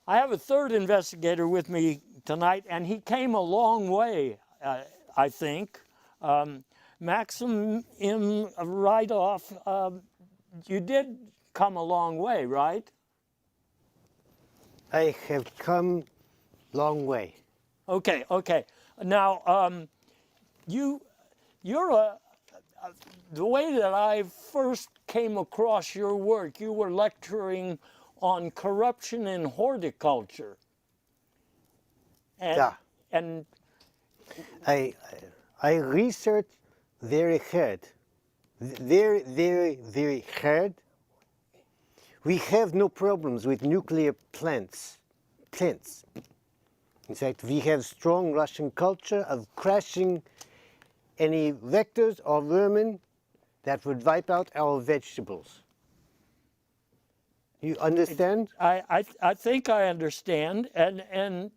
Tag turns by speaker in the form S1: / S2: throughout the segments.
S1: I have a third investigator with me tonight, and he came a long way, I think. Maxim M Rytoff, you did come a long way, right?
S2: I have come long way.
S1: Okay, okay. Now, you're the way that I first came across your work, you were lecturing on corruption in horticulture. And,
S2: Yeah.
S1: and
S2: I research very hard, very hard. We have no problems with nuclear plants. In fact, we have strong Russian culture of crashing any vectors or vermin that would wipe out our vegetables. You understand?
S1: I think I understand. And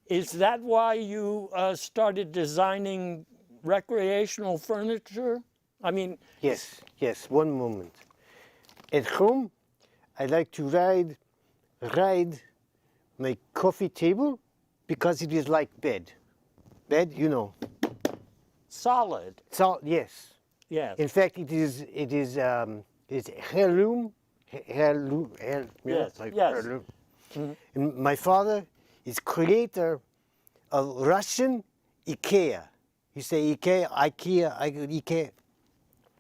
S1: is that why you started designing recreational furniture? I mean,
S2: Yes, yes, one moment. At home, I like to ride my coffee table because it is like bed. Bed, you know.
S1: solid.
S2: So, yes.
S1: Yes.
S2: In fact, it's heirloom.
S1: Yes,
S2: Like
S1: yes.
S2: heirloom. And my father is creator of Russian IKEA. You say IKEA.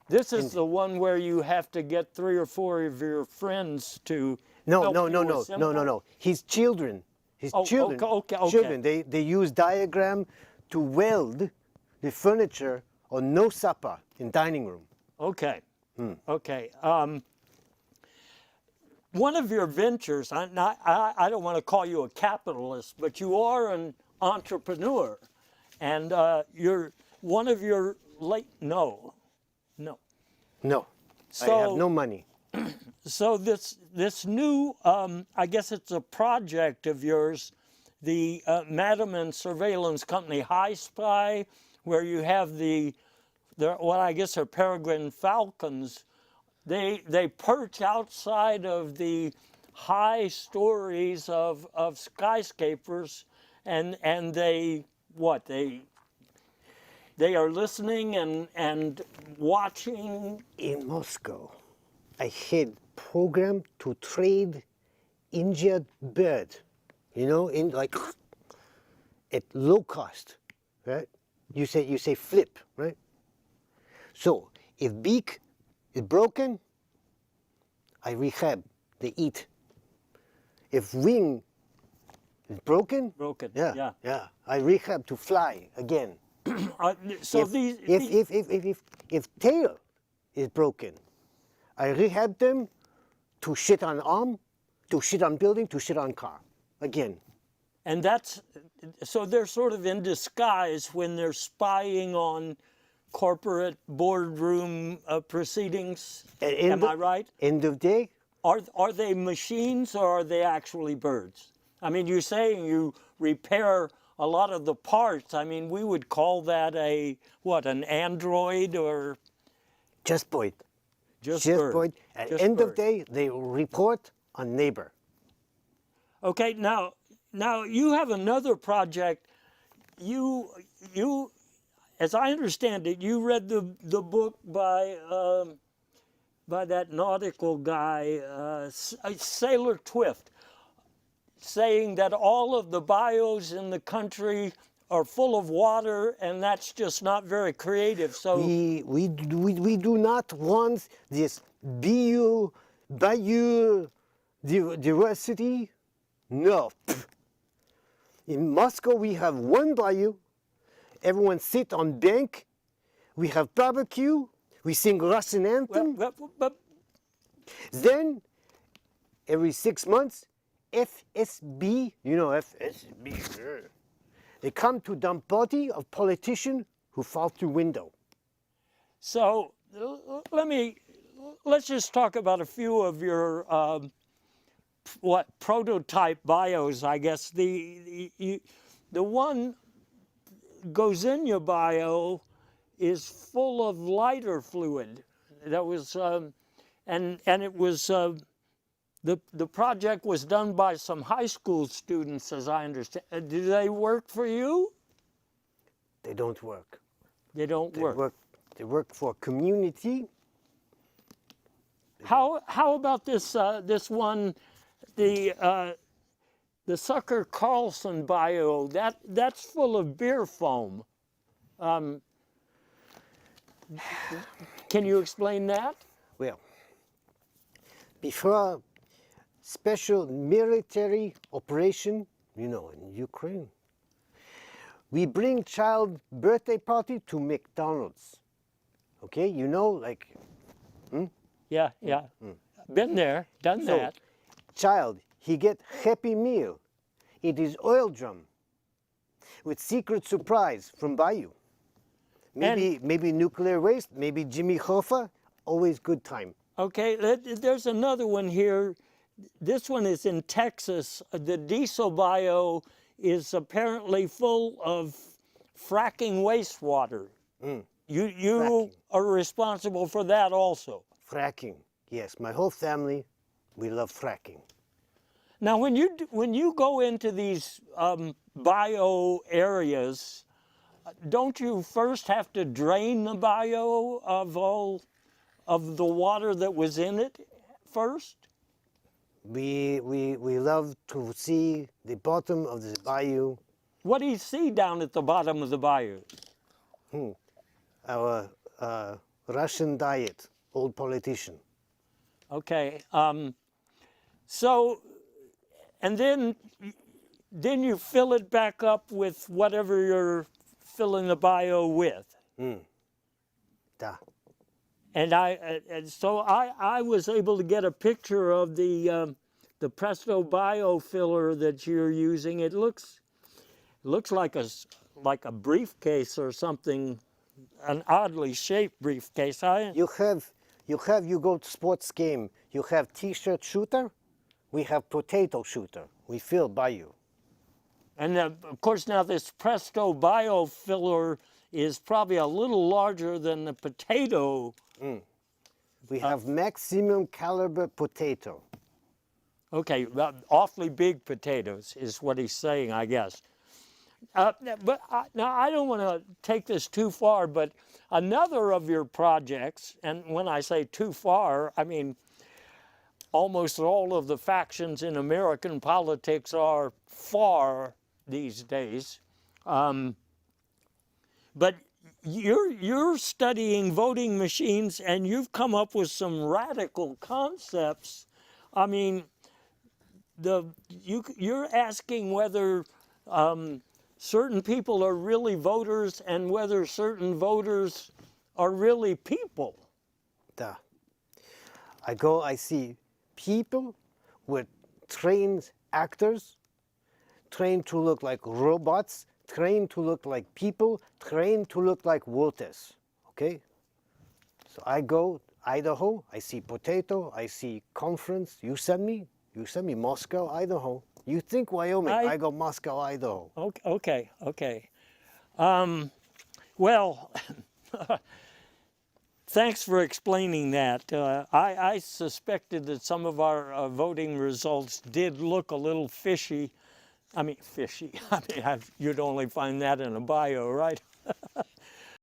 S1: This is the one where you have to get 3 or 4 of your friends to
S2: No,
S1: help
S2: no,
S1: you
S2: no, no,
S1: assemble?
S2: no, no, no. His children.
S1: Oh,
S2: Children.
S1: okay, okay.
S2: Children. They use diagram to weld the furniture on no supper in dining room.
S1: Okay. Okay. One of your ventures, I don't want to call you a capitalist, but you are an entrepreneur. And you're one of your no.
S2: No. I have no money.
S1: So this new, I guess it's a project of yours, the Madam Surveillance Company High Spy, where you have what I guess are peregrine falcons. They perch outside of the high stories of skyscrapers, and they are listening and watching.
S2: In Moscow, I had program to trade injured bird, in like at low cost, right? You say flip, right? So if beak is broken, I rehab. They eat. If wing is broken, yeah, I rehab to fly again.
S1: So
S2: If tail is broken, I rehab them to shit on arm, to shit on building, to shit on car again.
S1: and so they're sort of in disguise when they're spying on corporate boardroom proceedings. Am I right?
S2: End of day.
S1: Are they machines or are they actually birds? I mean, you're saying you repair a lot of the parts. I mean, we would call that an android or
S2: Just point.
S1: just
S2: Just
S1: bird?
S2: point. At
S1: Just
S2: end
S1: bird.
S2: of day, they report on neighbor.
S1: Okay, now you have another project. You, as I understand it, you read the book by that nautical guy, Sailor Twift, saying that all of the bios in the country are full of water, and that's just not very creative. So
S2: We do not want this biodiversity. No. In Moscow, we have one bayou. Everyone sit on bank. We have barbecue. We sing Russian anthem.
S1: but
S2: Then, every 6 months, FSB, FSB, they come to dump body of politician who fall through window.
S1: so let's just talk about a few of your prototype bios. I guess the one Gozinya bio is full of lighter fluid. That was and it was the project was done by some high school students, as I understand. Do they work for you?
S2: They don't work.
S1: They don't work.
S2: They work for community.
S1: How about this this one, the Sucker Carlson bio? That's full of beer foam. Can you explain that?
S2: Well, before special military operation, you know, in Ukraine, we bring child birthday party to McDonald's. Okay, you know, like.
S1: Yeah. Been there, done
S2: So,
S1: that.
S2: child, he get happy meal. It is oil drum with secret surprise from Bayou. Maybe nuclear waste, maybe Jimmy Hoffa, always good time.
S1: Okay, there's another one here. This one is in Texas. The diesel bio is apparently full of fracking wastewater. You
S2: Fracking.
S1: are responsible for that also.
S2: Fracking, yes, my whole family, we love fracking.
S1: Now, when you go into these bio areas, don't you first have to drain the bio of all of the water that was in it first?
S2: We love to see the bottom of the bayou.
S1: What do you see down at the bottom of the bayou?
S2: Our Russian diet, old politician.
S1: Okay, so, and then you fill it back up with whatever you're filling the bio with.
S2: Da.
S1: And so I was able to get a picture of the Presto Bio filler that you're using. It looks like a briefcase or something, an oddly shaped briefcase.
S2: You go to sports game, you have t-shirt shooter, we have potato shooter. We fill bayou.
S1: And of course now this Presto Bio filler is probably a little larger than the potato.
S2: We have maximum caliber potato.
S1: Okay, awfully big potatoes is what he's saying, I guess. But now I don't want to take this too far, but another of your projects, and when I say too far, I mean almost all of the factions in American politics are far these days. But you're studying voting machines, and you've come up with some radical concepts. I mean, you're asking whether certain people are really voters and whether certain voters are really people.
S2: Da. I see people with trained actors, trained to look like robots, trained to look like people, trained to look like voters, okay? So I go Idaho, I see potato, I see conference. You send me Moscow, Idaho. You think Wyoming, I go Moscow, Idaho.
S1: Okay. Well, thanks for explaining that. I suspected that some of our voting results did look a little fishy. I mean, fishy. I mean, you'd only find that in a bio, right?